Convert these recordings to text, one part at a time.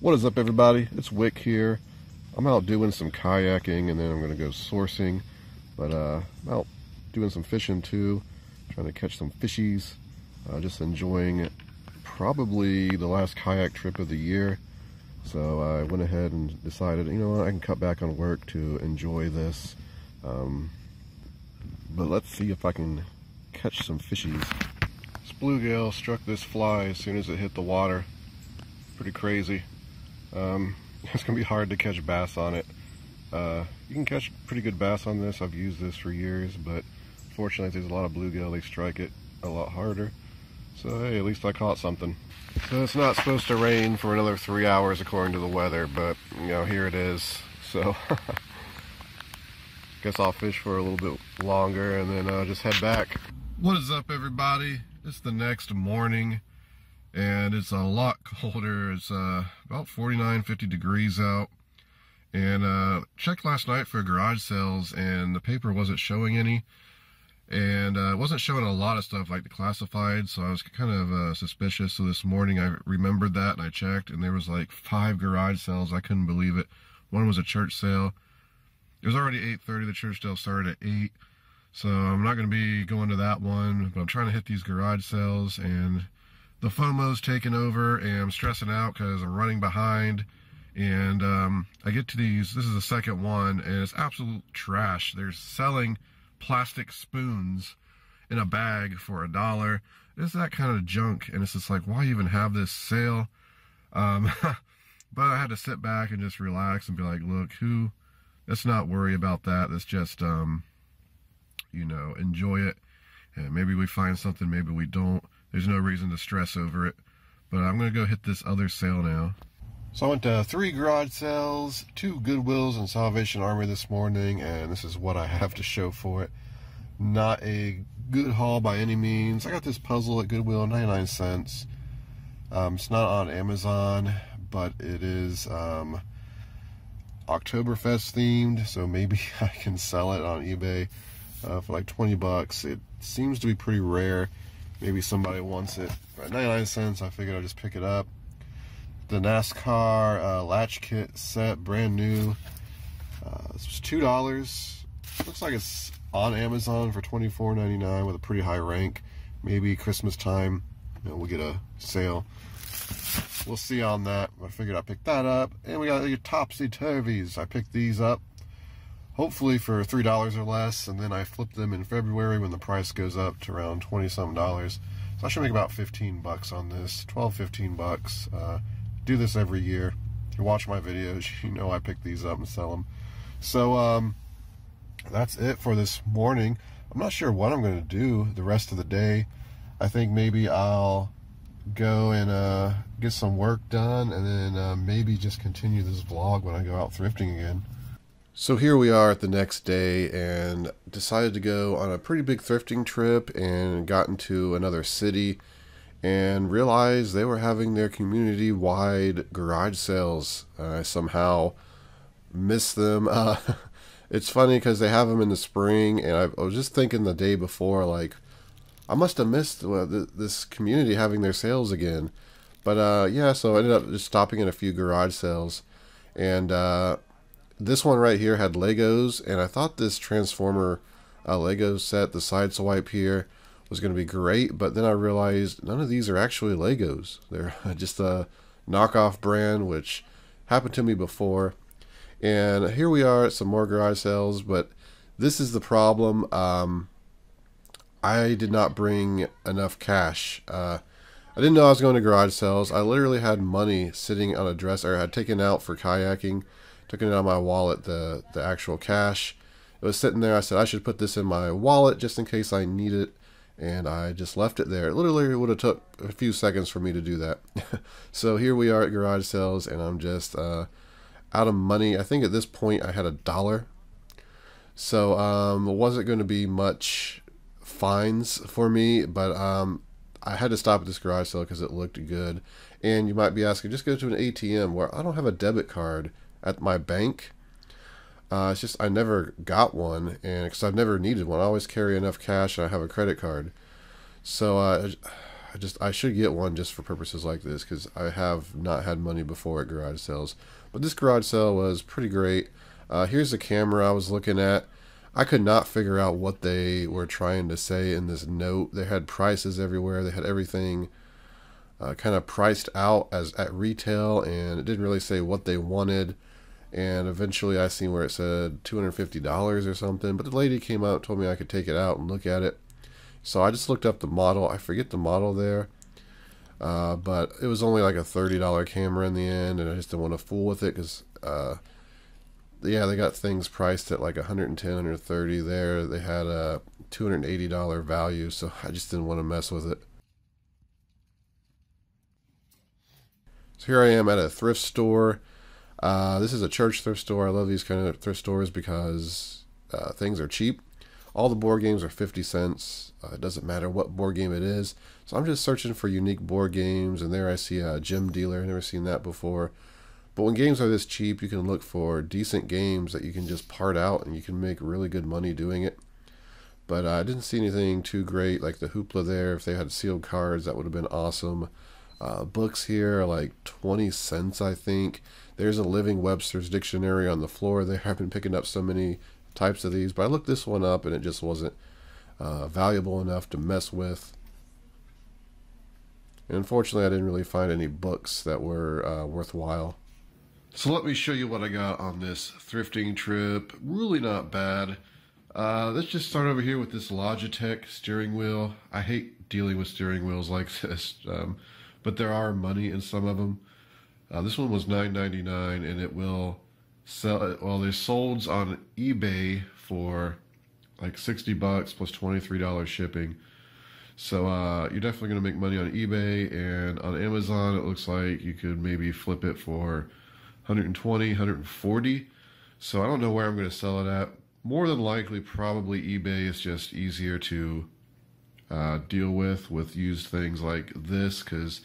What is up, everybody? It's Wick here. I'm out doing some kayaking and then I'm going to go sourcing, but I'm out doing some fishing too, trying to catch some fishies. Just enjoying probably the last kayak trip of the year. So I went ahead and decided, you know what, I can cut back on work to enjoy this. But let's see if I can catch some fishies. This bluegill struck this fly as soon as it hit the water. Pretty crazy. It's gonna be hard to catch bass on it. You can catch pretty good bass on this. I've used this for years, but fortunately there's a lot of bluegill. They strike it a lot harder. So hey, at least I caught something. So it's not supposed to rain for another 3 hours according to the weather, but you know, here it is. So guess I'll fish for a little bit longer and then just head back. What is up, everybody? It's the next morning and it's a lot colder. It's about 49, 50 degrees out. And checked last night for garage sales and the paper wasn't showing any. And it wasn't showing a lot of stuff like the classified, so I was kind of suspicious. So this morning I remembered that and I checked, and there was like 5 garage sales. I couldn't believe it. One was a church sale. It was already 8:30. The church sale started at 8. So I'm not going to be going to that one, but I'm trying to hit these garage sales, and the FOMO's taken over, and I'm stressing out because I'm running behind. And I get to these, this is the second one, and it's absolute trash. They're selling plastic spoons in a bag for $1. It's that kind of junk, and it's just like, why even have this sale? But I had to sit back and just relax and be like, look, let's not worry about that. Let's just, you know, enjoy it. And maybe we find something, maybe we don't. There's no reason to stress over it. But I'm going to go hit this other sale now. So I went to 3 garage sales, 2 Goodwills and Salvation Army this morning, and this is what I have to show for it. Not a good haul by any means. I got this puzzle at Goodwill, 99 cents. It's not on Amazon, but it is Oktoberfest themed, so maybe I can sell it on eBay for like 20 bucks. It seems to be pretty rare. Maybe somebody wants it. At 99 cents, I figured I'd just pick it up. The NASCAR latch kit set, brand new. This was $2. Looks like it's on Amazon for $24.99 with a pretty high rank. Maybe Christmas time, you know, we'll get a sale. We'll see on that. I figured I'd pick that up. And we got your topsy-turvies. I picked these up, hopefully for $3 or less, and then I flipped them in February when the price goes up to around $20-something. So I should make about 15 bucks on this, 12, 15 bucks. Do this every year. If you watch my videos, you know I pick these up and sell them. So that's it for this morning. I'm not sure what I'm going to do the rest of the day. I think maybe I'll go and get some work done, and then maybe just continue this vlog when I go out thrifting again. So here we are at the next day, and decided to go on a pretty big thrifting trip, and got into another city and realized they were having their community-wide garage sales. I somehow missed them. It's funny because they have them in the spring, and I was just thinking the day before, like, I must have missed this community having their sales again. But yeah, so I ended up just stopping at a few garage sales, and this one right here had Legos, and I thought this Transformer Lego set, the Sideswipe here, was going to be great, but then I realized none of these are actually Legos. They're just a knockoff brand, which happened to me before. And here we are at some more garage sales, but this is the problem. I did not bring enough cash. I didn't know I was going to garage sales. I literally had money sitting on a dresser. I had taken out for kayaking, took it out of my wallet, the actual cash. It was sitting there. I said I should put this in my wallet just in case I need it. And I just left it there. It literally would have took a few seconds for me to do that. So here we are at garage sales, and I'm just out of money. I think at this point I had $1. So it wasn't going to be much finds for me, but I had to stop at this garage sale because it looked good. And you might be asking, just go to an ATM. Where I don't have a debit card at my bank. It's just I never got one, and because I've never needed one. I always carry enough cash and I have a credit card. So I should get one just for purposes like this, because I have not had money before at garage sales. But this garage sale was pretty great. Here's the camera I was looking at. I could not figure out what they were trying to say in this note. They had prices everywhere. They had everything kind of priced out as at retail, and it didn't really say what they wanted. And eventually I seen where it said $250 or something, but the lady came out and told me I could take it out and look at it. So I just looked up the model. I forget the model there, but it was only like a $30 camera in the end, and I just didn't want to fool with it because yeah, they got things priced at like 110, 130 there. They had a $280 value, so I just didn't want to mess with it. So here I am at a thrift store. This is a church thrift store. I love these kind of thrift stores because things are cheap. All the board games are 50 cents. It doesn't matter what board game it is. So I'm just searching for unique board games, and there I see a gem dealer. I've never seen that before. But when games are this cheap, you can look for decent games that you can just part out, and you can make really good money doing it. But I didn't see anything too great, like the Hoopla there. If they had sealed cards, that would have been awesome. Books here are like 20 cents, I think. There's a Living Webster's Dictionary on the floor there. I've been picking up so many types of these, but I looked this one up, and it just wasn't valuable enough to mess with. And unfortunately, I didn't really find any books that were worthwhile. So let me show you what I got on this thrifting trip. Really not bad. Let's just start over here with this Logitech steering wheel. I hate dealing with steering wheels like this, but there are money in some of them. This one was $9.99, and it will sell. Well, they're sold on eBay for like 60 bucks plus $23 shipping. So you're definitely going to make money on eBay, and on Amazon it looks like you could maybe flip it for 120, 140. So I don't know where I'm going to sell it at. More than likely, probably eBay is just easier to deal with used things like this, because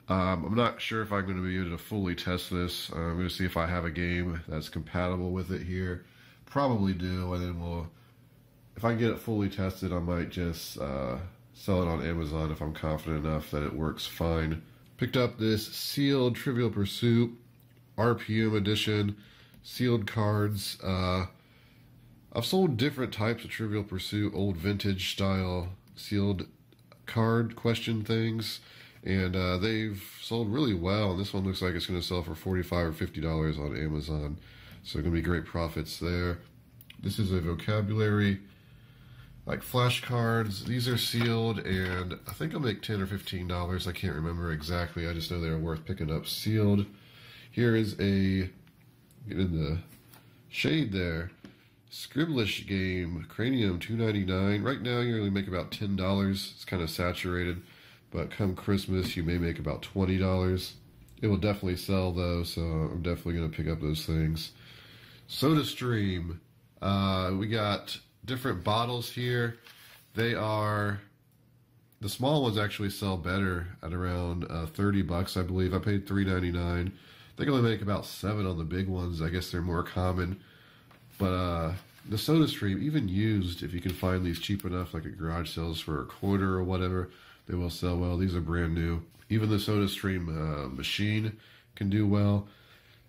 I'm not sure if I'm going to be able to fully test this. I'm going to see if I have a game that's compatible with it here. Probably do, and then if I can get it fully tested, I might just sell it on Amazon if I'm confident enough that it works fine. Picked up this sealed Trivial Pursuit RPM edition, sealed cards. I've sold different types of Trivial Pursuit, old vintage style sealed card question things, and they've sold really well. And this one looks like it's going to sell for $45 or $50 on Amazon, so going to be great profits there. This is a vocabulary, like flashcards. These are sealed, and I think I'll make $10 or $15. I can't remember exactly. I just know they're worth picking up sealed. Here is a, get in the shade there, Scribblish game, Cranium, $2.99. Right now you only make about $10. It's kind of saturated, but come Christmas you may make about $20. It will definitely sell though, so I'm definitely going to pick up those things. SodaStream. We got different bottles here. They are, the small ones actually sell better at around 30 bucks, I believe. I paid $3.99. They can only make about 7 on the big ones. I guess they're more common. But the SodaStream, even used, if you can find these cheap enough, like at garage sales for a quarter or whatever, they will sell well. These are brand new. Even the SodaStream machine can do well.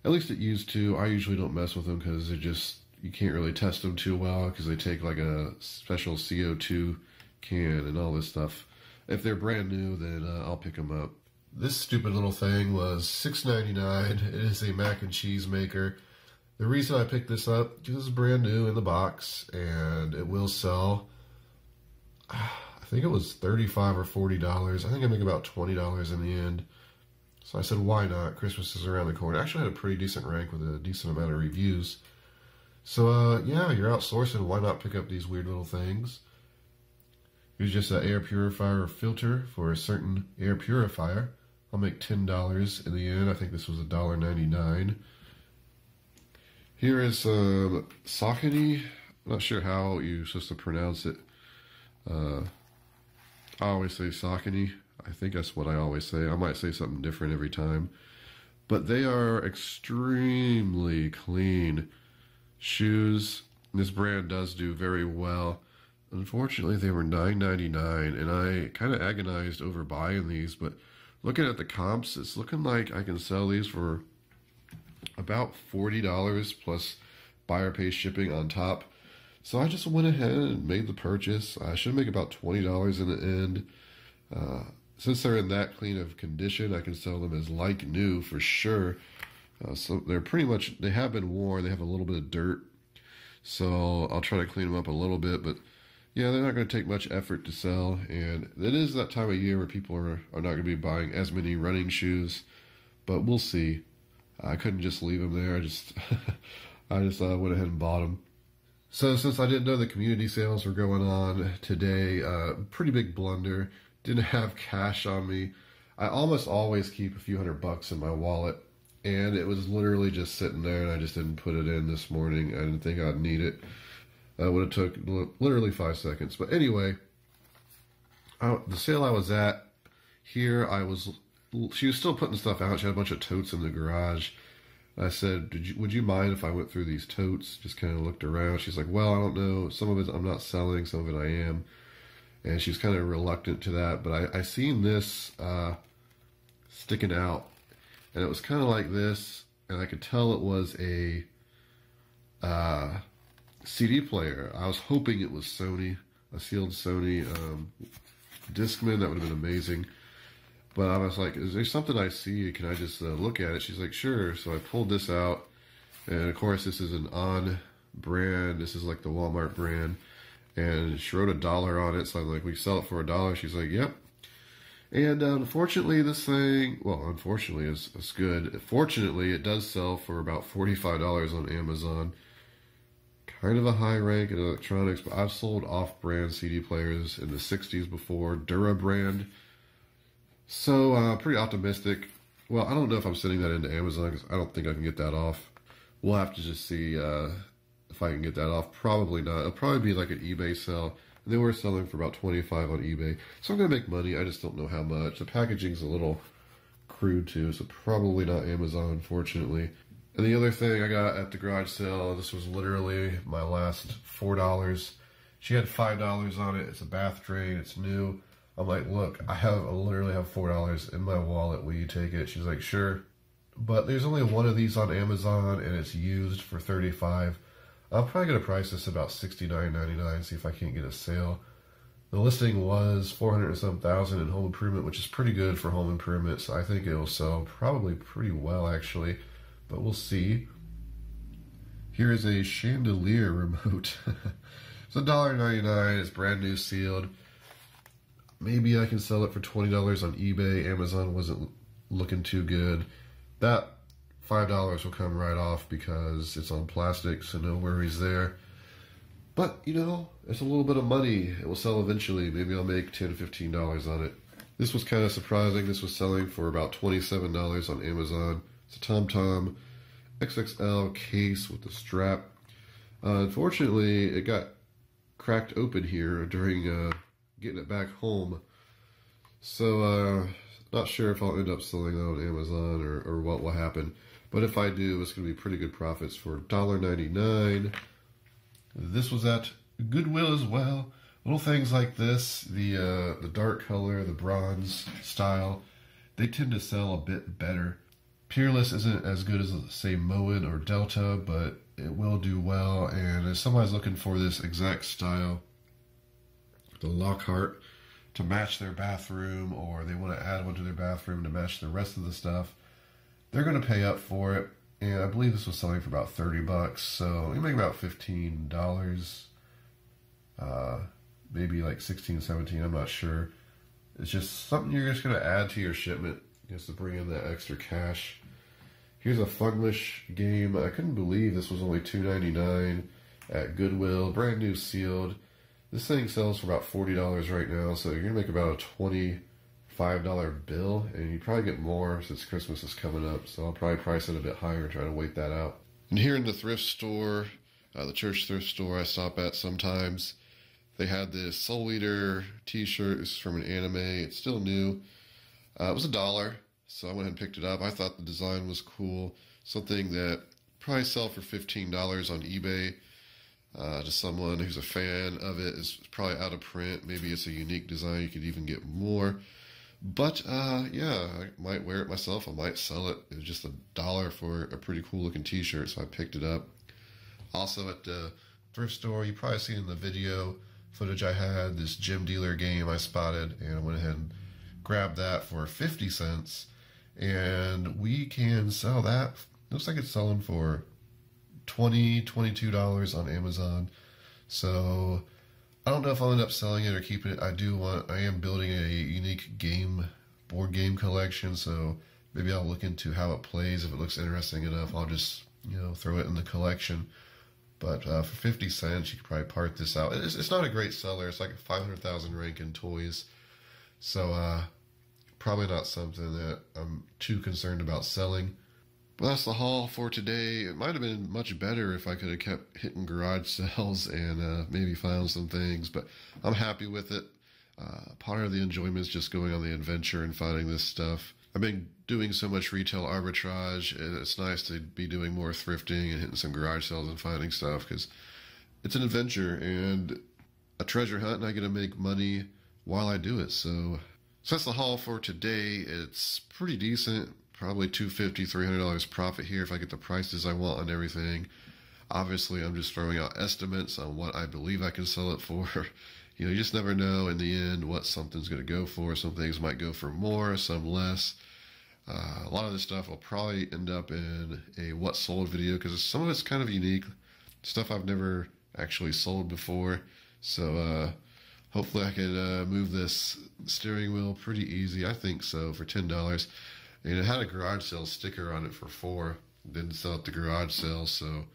At least it used to. I usually don't mess with them because they're just, you can't really test them too well because they take like a special CO2 can and all this stuff. If they're brand new, then I'll pick them up. This stupid little thing was $6.99. It is a mac and cheese maker. The reason I picked this up, because it's brand new in the box, and it will sell, I think it was $35 or $40. I think I make about $20 in the end. So I said, why not? Christmas is around the corner. Actually had a pretty decent rank with a decent amount of reviews. So, yeah, you're outsourcing. Why not pick up these weird little things? Here's just an air purifier or filter for a certain air purifier. I'll make $10 in the end. I think this was $1.99. Here is some Saucony. I'm not sure how you're supposed to pronounce it. I always say Saucony. I think that's what I always say. I might say something different every time. But they are extremely clean shoes. This brand does do very well. Unfortunately, they were $9.99, and I kind of agonized over buying these, but looking at the comps, it's looking like I can sell these for about $40 plus buyer pays shipping on top. So I just went ahead and made the purchase. I should make about $20 in the end. Since they're in that clean of condition, I can sell them as like new for sure. So they're pretty much, they have been worn, they have a little bit of dirt. So I'll try to clean them up a little bit, but yeah, they're not going to take much effort to sell. And it is that time of year where people are not going to be buying as many running shoes, but we'll see. I couldn't just leave them there. I just went ahead and bought them. So since I didn't know the community sales were going on today, pretty big blunder. Didn't have cash on me. I almost always keep a few $100 in my wallet, and it was literally just sitting there, and I just didn't put it in this morning. I didn't think I'd need it. It would have took literally 5 seconds. But anyway, the sale I was at here, she was still putting stuff out. She had a bunch of totes in the garage. I said, would you mind if I went through these totes? Just kind of looked around. She's like, well, I don't know. Some of it I'm not selling, some of it I am. And she was kind of reluctant to that. But I seen this sticking out. And it was kind of like this. And I could tell it was a CD player. I was hoping it was Sony, a sealed Sony Discman. That would have been amazing. But I was like, is there something I see? Can I just look at it? She's like, sure. So I pulled this out. And of course, this is an On brand. This is like the Walmart brand. And she wrote $1 on it. So I'm like, we sell it for $1. She's like, yep. And unfortunately, this thing, well, unfortunately, it's good. Fortunately, it does sell for about $45 on Amazon. Kind of a high rank in electronics, but I've sold off-brand CD players in the 60s before, Dura brand. So, pretty optimistic. Well, I don't know if I'm sending that into Amazon because I don't think I can get that off. We'll have to just see if I can get that off. Probably not. It'll probably be like an eBay sell. They were selling for about $25 on eBay. So I'm going to make money. I just don't know how much. The packaging's a little crude too, so probably not Amazon, unfortunately. And the other thing I got at the garage sale, this was literally my last $4. She had $5 on it. It's a bath drain. It's new. I'm like, look, I literally have $4 in my wallet. Will you take it? She's like, sure. But there's only one of these on Amazon, and it's used for $35. I'm probably going to price this about $69.99, see if I can't get a sale. The listing was $400 and some thousand in home improvement, which is pretty good for home improvement, so I think it'll sell probably pretty well, actually. But we'll see. Here is a chandelier remote. It's $1.99. It's brand new, sealed. Maybe I can sell it for $20 on eBay. Amazon wasn't looking too good. That $5 will come right off because it's on plastic, so no worries there. But, you know, it's a little bit of money. It will sell eventually. Maybe I'll make $10, $15 on it. This was kind of surprising. This was selling for about $27 on Amazon. It's a TomTom XXL case with the strap. Unfortunately, it got cracked open here during getting it back home. So, not sure if I'll end up selling that on Amazon or what will happen. But if I do, it's going to be pretty good profits for $1.99. This was at Goodwill as well. Little things like this, the dark color, the bronze style, they tend to sell a bit better. Peerless isn't as good as, say, Moen or Delta, but it will do well. And if somebody's looking for this exact style, the Lockhart, to match their bathroom, or they want to add one to their bathroom to match the rest of the stuff, they're going to pay up for it. And I believe this was selling for about $30. So you make about $15. Maybe like 16, 17, I'm not sure. It's just something you're just going to add to your shipment just to bring in that extra cash. Here's a Funglish game. I couldn't believe this was only $2.99 at Goodwill. Brand new, sealed. This thing sells for about $40 right now, so you're going to make about a $25 bill, and you probably get more since Christmas is coming up, so I'll probably price it a bit higher and try to wait that out. And here in the thrift store, the church thrift store I stop at sometimes, they had this Soul Eater t-shirt. It's from an anime. It's still new. It was $1, so I went ahead and picked it up. I thought the design was cool. Something that probably sell for $15 on eBay. to someone who's a fan of it. It's probably out of print. Maybe it's a unique design. You could even get more. But yeah, I might wear it myself. I might sell it. It was just $1 for a pretty cool looking t-shirt, so I picked it up. Also at the thrift store, you probably seen in the video footage I had, this gym dealer game I spotted, and I went ahead and grabbed that for 50 cents. And we can sell that. Looks like it's selling for $20, $22 on Amazon. So I don't know if I'll end up selling it or keeping it. I am building a unique board game collection, so maybe I'll look into how it plays. If it looks interesting enough, I'll just, throw it in the collection. But for 50 cents, you could probably part this out. It's not a great seller. It's like 500,000 rank in toys. So probably not something that I'm too concerned about selling. But that's the haul for today. It might have been much better if I could have kept hitting garage sales and maybe found some things. But I'm happy with it. Part of the enjoyment is just going on the adventure and finding this stuff. I've been doing so much retail arbitrage, and it's nice to be doing more thrifting and hitting some garage sales and finding stuff, because it's an adventure and a treasure hunt, and I get to make money while I do it. So that's the haul for today. It's pretty decent, probably $250, $300 profit here if I get the prices I want on everything. Obviously, I'm just throwing out estimates on what I believe I can sell it for. You just never know in the end what something's going to go for. Some things might go for more, some less. A lot of this stuff will probably end up in a what sold video, because some of it's kind of unique. Stuff I've never actually sold before. So hopefully I can move this steering wheel pretty easy. I think so, for $10. And it had a garage sale sticker on it for $4. Didn't sell at the garage sale, so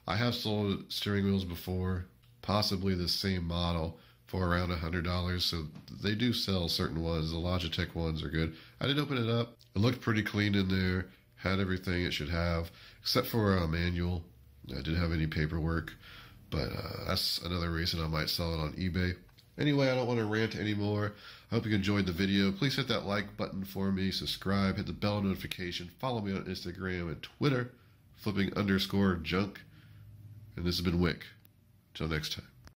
I have sold steering wheels before, possibly the same model, for around $100. So they do sell certain ones. The Logitech ones are good. I did open it up. It looked pretty clean in there. Had everything it should have, except for a manual. I didn't have any paperwork, but that's another reason I might sell it on eBay. Anyway, I don't want to rant anymore. I hope you enjoyed the video. Please hit that like button for me, subscribe, hit the bell notification, follow me on Instagram and Twitter, flipping_junk. And this has been Wick. Till next time.